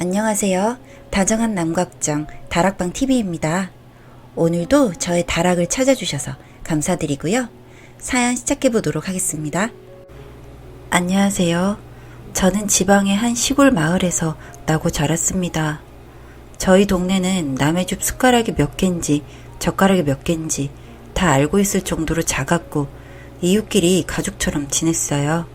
안녕하세요. 다정한 남각정 다락방TV입니다. 오늘도 저의 다락을 찾아주셔서 감사드리고요. 사연 시작해보도록 하겠습니다. 안녕하세요. 저는 지방의 한 시골 마을에서 나고 자랐습니다. 저희 동네는 남의 집 숟가락이 몇 갠지 젓가락이 몇 갠지 다 알고 있을 정도로 작았고 이웃끼리 가족처럼 지냈어요.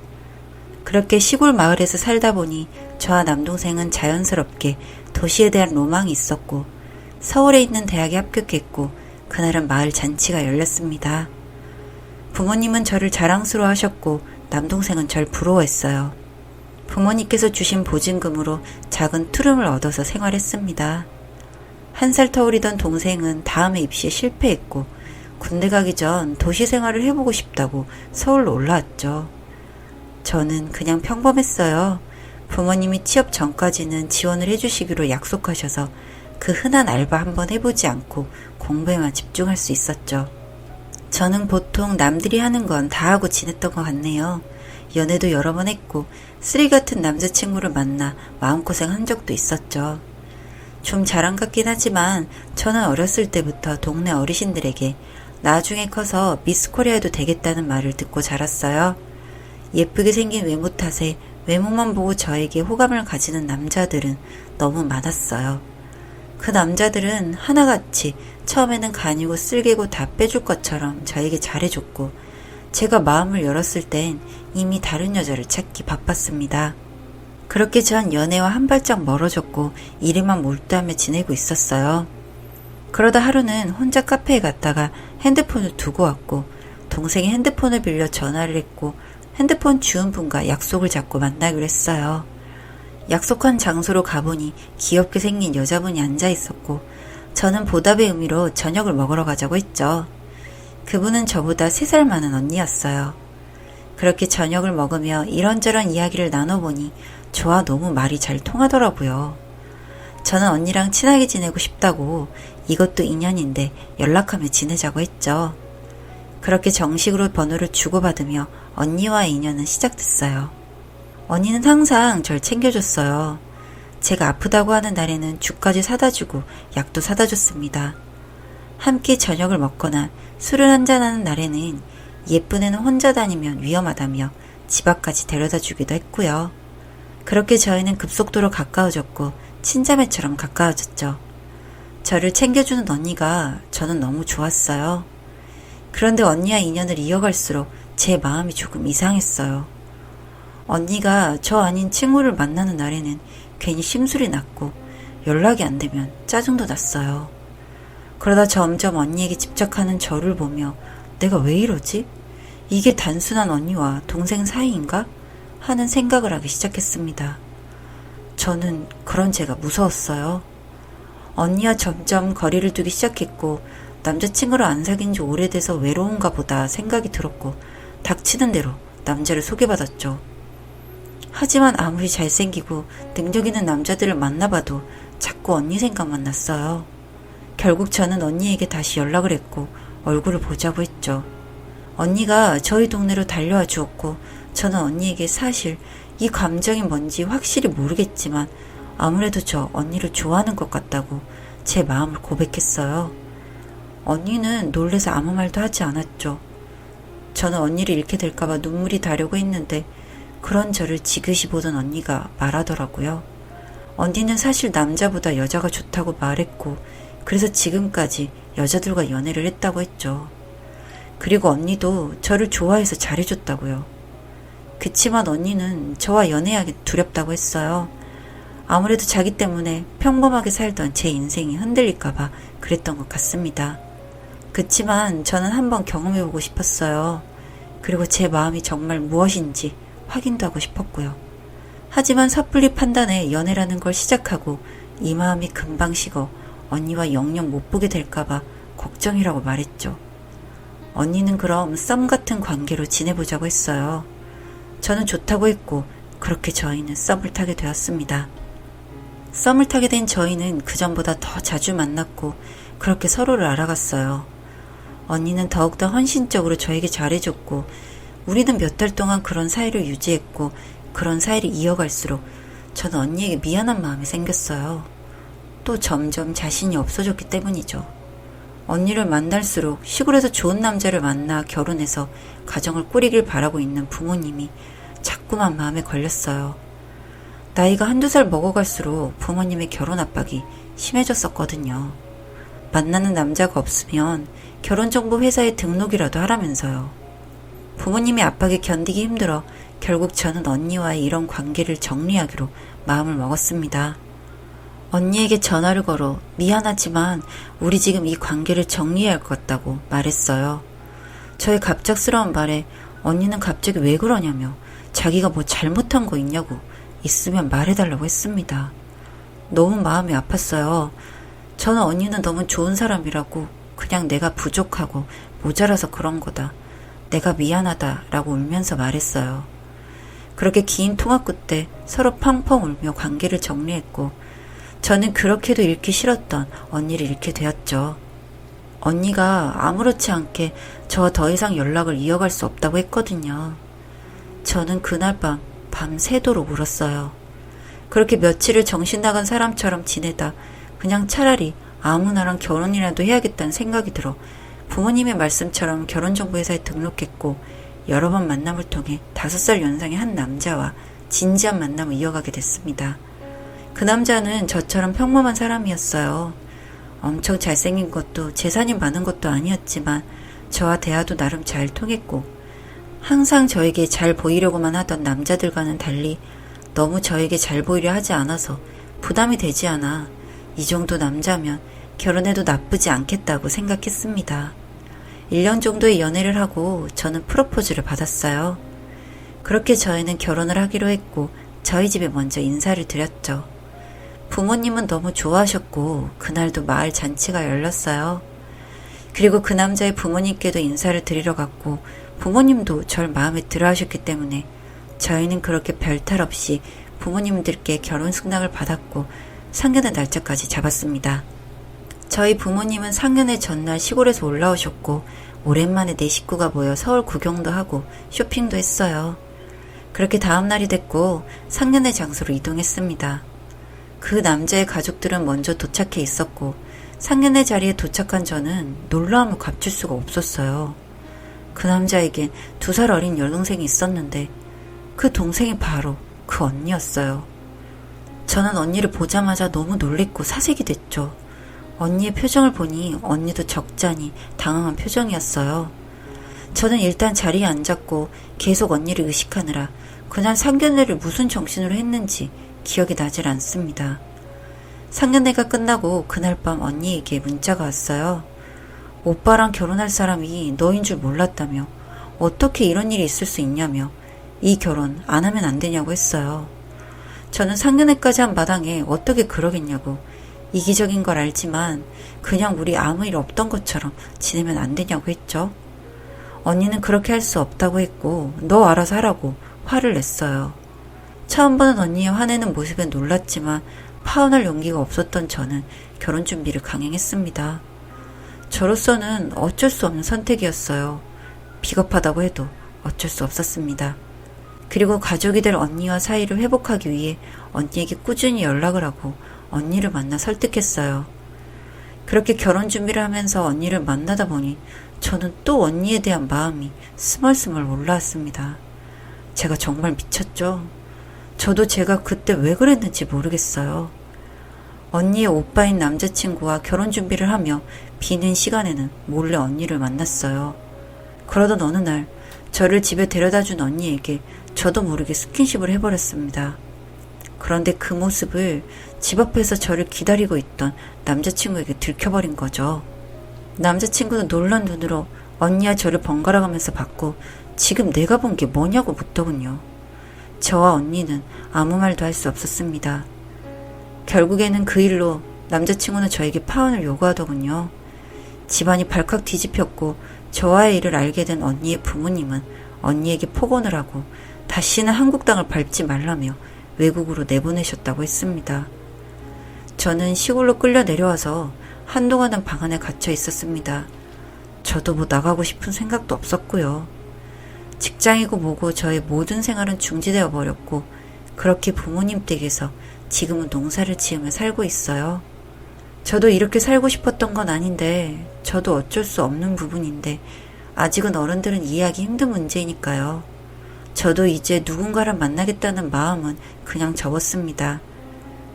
그렇게 시골 마을에서 살다 보니 저와 남동생은 자연스럽게 도시에 대한 로망이 있었고 서울에 있는 대학에 합격했고 그날은 마을 잔치가 열렸습니다. 부모님은 저를 자랑스러워 하셨고 남동생은 절 부러워했어요. 부모님께서 주신 보증금으로 작은 투룸을 얻어서 생활했습니다. 1살 터울이던 동생은 다음에 입시에 실패했고 군대 가기 전 도시 생활을 해보고 싶다고 서울로 올라왔죠. 저는 그냥 평범했어요. 부모님이 취업 전까지는 지원을 해주시기로 약속하셔서 그 흔한 알바 한번 해보지 않고 공부에만 집중할 수 있었죠. 저는 보통 남들이 하는 건 다 하고 지냈던 것 같네요. 연애도 여러 번 했고 쓰레기 같은 남자친구를 만나 마음고생한 적도 있었죠. 좀 자랑 같긴 하지만 저는 어렸을 때부터 동네 어르신들에게 나중에 커서 미스 코리아도 되겠다는 말을 듣고 자랐어요. 예쁘게 생긴 외모 탓에 외모만 보고 저에게 호감을 가지는 남자들은 너무 많았어요. 그 남자들은 하나같이 처음에는 간이고 쓸개고 다 빼줄 것처럼 저에게 잘해줬고 제가 마음을 열었을 땐 이미 다른 여자를 찾기 바빴습니다. 그렇게 전 연애와 한 발짝 멀어졌고 일에만 몰두하며 지내고 있었어요. 그러다 하루는 혼자 카페에 갔다가 핸드폰을 두고 왔고 동생이 핸드폰을 빌려 전화를 했고 핸드폰 주운 분과 약속을 잡고 만나기로 했어요. 약속한 장소로 가보니 귀엽게 생긴 여자분이 앉아 있었고 저는 보답의 의미로 저녁을 먹으러 가자고 했죠. 그분은 저보다 3살 많은 언니였어요. 그렇게 저녁을 먹으며 이런저런 이야기를 나눠보니 저와 너무 말이 잘 통하더라고요. 저는 언니랑 친하게 지내고 싶다고 이것도 인연인데 연락하며 지내자고 했죠. 그렇게 정식으로 번호를 주고받으며 언니와의 인연은 시작됐어요. 언니는 항상 절 챙겨줬어요. 제가 아프다고 하는 날에는 죽까지 사다주고 약도 사다줬습니다. 함께 저녁을 먹거나 술을 한잔하는 날에는 예쁜 애는 혼자 다니면 위험하다며 집 앞까지 데려다 주기도 했고요. 그렇게 저희는 급속도로 가까워졌고 친자매처럼 가까워졌죠. 저를 챙겨주는 언니가 저는 너무 좋았어요. 그런데 언니와 인연을 이어갈수록 제 마음이 조금 이상했어요. 언니가 저 아닌 친구를 만나는 날에는 괜히 심술이 났고 연락이 안 되면 짜증도 났어요. 그러다 점점 언니에게 집착하는 저를 보며 내가 왜 이러지? 이게 단순한 언니와 동생 사이인가? 하는 생각을 하기 시작했습니다. 저는 그런 제가 무서웠어요. 언니와 점점 거리를 두기 시작했고 남자친구를 안 사귄 지 오래돼서 외로운가 보다 생각이 들었고 닥치는 대로 남자를 소개받았죠. 하지만 아무리 잘생기고 능력 있는 남자들을 만나봐도 자꾸 언니 생각만 났어요. 결국 저는 언니에게 다시 연락을 했고 얼굴을 보자고 했죠. 언니가 저희 동네로 달려와 주었고 저는 언니에게 사실 이 감정이 뭔지 확실히 모르겠지만 아무래도 저 언니를 좋아하는 것 같다고 제 마음을 고백했어요. 언니는 놀래서 아무 말도 하지 않았죠. 저는 언니를 잃게 될까봐 눈물이 나려고 했는데 그런 저를 지그시 보던 언니가 말하더라고요. 언니는 사실 남자보다 여자가 좋다고 말했고 그래서 지금까지 여자들과 연애를 했다고 했죠. 그리고 언니도 저를 좋아해서 잘해줬다고요. 그치만 언니는 저와 연애하기 두렵다고 했어요. 아무래도 자기 때문에 평범하게 살던 제 인생이 흔들릴까봐 그랬던 것 같습니다. 그치만 저는 한번 경험해보고 싶었어요. 그리고 제 마음이 정말 무엇인지 확인도 하고 싶었고요. 하지만 섣불리 판단해 연애라는 걸 시작하고 이 마음이 금방 식어 언니와 영영 못 보게 될까봐 걱정이라고 말했죠. 언니는 그럼 썸 같은 관계로 지내보자고 했어요. 저는 좋다고 했고 그렇게 저희는 썸을 타게 되었습니다. 썸을 타게 된 저희는 그전보다 더 자주 만났고 그렇게 서로를 알아갔어요. 언니는 더욱더 헌신적으로 저에게 잘해줬고 우리는 몇 달 동안 그런 사이를 유지했고 그런 사이를 이어갈수록 저는 언니에게 미안한 마음이 생겼어요. 또 점점 자신이 없어졌기 때문이죠. 언니를 만날수록 시골에서 좋은 남자를 만나 결혼해서 가정을 꾸리길 바라고 있는 부모님이 자꾸만 마음에 걸렸어요. 나이가 한두 살 먹어갈수록 부모님의 결혼 압박이 심해졌었거든요. 만나는 남자가 없으면 결혼정보 회사에 등록이라도 하라면서요. 부모님의 압박에 견디기 힘들어 결국 저는 언니와의 이런 관계를 정리하기로 마음을 먹었습니다. 언니에게 전화를 걸어 미안하지만 우리 지금 이 관계를 정리해야 할 것 같다고 말했어요. 저의 갑작스러운 말에 언니는 갑자기 왜 그러냐며 자기가 뭐 잘못한 거 있냐고 있으면 말해달라고 했습니다. 너무 마음이 아팠어요. 저는 언니는 너무 좋은 사람이라고 그냥 내가 부족하고 모자라서 그런 거다. 내가 미안하다라고 울면서 말했어요. 그렇게 긴 통화 끝에 서로 펑펑 울며 관계를 정리했고 저는 그렇게도 잃기 싫었던 언니를 잃게 되었죠. 언니가 아무렇지 않게 저와 더 이상 연락을 이어갈 수 없다고 했거든요. 저는 그날 밤새도록 울었어요. 그렇게 며칠을 정신 나간 사람처럼 지내다 그냥 차라리 아무나랑 결혼이라도 해야겠다는 생각이 들어 부모님의 말씀처럼 결혼정보회사에 등록했고 여러 번 만남을 통해 5살 연상의 한 남자와 진지한 만남을 이어가게 됐습니다. 그 남자는 저처럼 평범한 사람이었어요. 엄청 잘생긴 것도 재산이 많은 것도 아니었지만 저와 대화도 나름 잘 통했고 항상 저에게 잘 보이려고만 하던 남자들과는 달리 너무 저에게 잘 보이려 하지 않아서 부담이 되지 않아 이 정도 남자면 결혼해도 나쁘지 않겠다고 생각했습니다. 1년 정도의 연애를 하고 저는 프로포즈를 받았어요. 그렇게 저희는 결혼을 하기로 했고 저희 집에 먼저 인사를 드렸죠. 부모님은 너무 좋아하셨고 그날도 마을 잔치가 열렸어요. 그리고 그 남자의 부모님께도 인사를 드리러 갔고 부모님도 절 마음에 들어 하셨기 때문에 저희는 그렇게 별탈 없이 부모님들께 결혼 승낙을 받았고 상견례 날짜까지 잡았습니다. 저희 부모님은 상견례 전날 시골에서 올라오셨고 오랜만에 내 식구가 모여 서울 구경도 하고 쇼핑도 했어요. 그렇게 다음 날이 됐고 상견례 장소로 이동했습니다. 그 남자의 가족들은 먼저 도착해 있었고 상견례 자리에 도착한 저는 놀라움을 감출 수가 없었어요. 그 남자에겐 2살 어린 여동생이 있었는데 그 동생이 바로 그 언니였어요. 저는 언니를 보자마자 너무 놀랬고 사색이 됐죠. 언니의 표정을 보니 언니도 적잖이 당황한 표정이었어요. 저는 일단 자리에 앉았고 계속 언니를 의식하느라 그날 상견례를 무슨 정신으로 했는지 기억이 나질 않습니다. 상견례가 끝나고 그날 밤 언니에게 문자가 왔어요. 오빠랑 결혼할 사람이 너인 줄 몰랐다며 어떻게 이런 일이 있을 수 있냐며 이 결혼 안 하면 안 되냐고 했어요. 저는 상견례까지 한 마당에 어떻게 그러겠냐고 이기적인 걸 알지만 그냥 우리 아무 일 없던 것처럼 지내면 안 되냐고 했죠. 언니는 그렇게 할 수 없다고 했고 너 알아서 하라고 화를 냈어요. 처음 보는 언니의 화내는 모습에 놀랐지만 파혼할 용기가 없었던 저는 결혼 준비를 강행했습니다. 저로서는 어쩔 수 없는 선택이었어요. 비겁하다고 해도 어쩔 수 없었습니다. 그리고 가족이 될 언니와 사이를 회복하기 위해 언니에게 꾸준히 연락을 하고 언니를 만나 설득했어요. 그렇게 결혼 준비를 하면서 언니를 만나다 보니 저는 또 언니에 대한 마음이 스멀스멀 올라왔습니다. 제가 정말 미쳤죠. 저도 제가 그때 왜 그랬는지 모르겠어요. 언니의 오빠인 남자친구와 결혼 준비를 하며 비는 시간에는 몰래 언니를 만났어요. 그러던 어느 날 저를 집에 데려다준 언니에게 저도 모르게 스킨십을 해버렸습니다. 그런데 그 모습을 집 앞에서 저를 기다리고 있던 남자친구에게 들켜버린 거죠. 남자친구는 놀란 눈으로 언니와 저를 번갈아가면서 봤고 지금 내가 본 게 뭐냐고 묻더군요. 저와 언니는 아무 말도 할 수 없었습니다. 결국에는 그 일로 남자친구는 저에게 파혼을 요구하더군요. 집안이 발칵 뒤집혔고 저와의 일을 알게 된 언니의 부모님은 언니에게 폭언을 하고 다시는 한국 땅을 밟지 말라며 외국으로 내보내셨다고 했습니다. 저는 시골로 끌려 내려와서 한동안은 방 안에 갇혀 있었습니다. 저도 뭐 나가고 싶은 생각도 없었고요. 직장이고 뭐고 저의 모든 생활은 중지되어 버렸고 그렇게 부모님 댁에서 지금은 농사를 지으며 살고 있어요. 저도 이렇게 살고 싶었던 건 아닌데, 저도 어쩔 수 없는 부분인데, 아직은 어른들은 이해하기 힘든 문제이니까요. 저도 이제 누군가를 만나겠다는 마음은 그냥 접었습니다.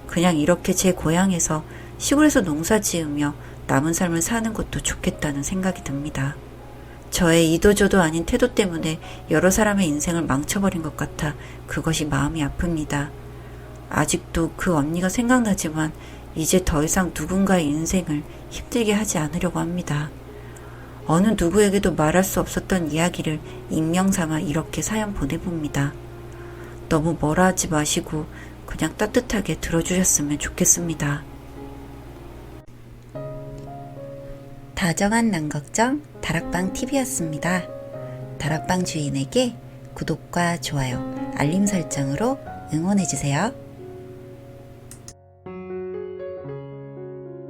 그냥 이렇게 제 고향에서 시골에서 농사 지으며 남은 삶을 사는 것도 좋겠다는 생각이 듭니다. 저의 이도저도 아닌 태도 때문에 여러 사람의 인생을 망쳐버린 것 같아 그것이 마음이 아픕니다. 아직도 그 언니가 생각나지만 이제 더 이상 누군가의 인생을 힘들게 하지 않으려고 합니다. 어느 누구에게도 말할 수 없었던 이야기를 익명 삼아 이렇게 사연 보내봅니다. 너무 뭐라 하지 마시고 그냥 따뜻하게 들어주셨으면 좋겠습니다. 다정한 난걱정 다락방 TV였습니다. 다락방 주인에게 구독과 좋아요, 알림 설정으로 응원해주세요.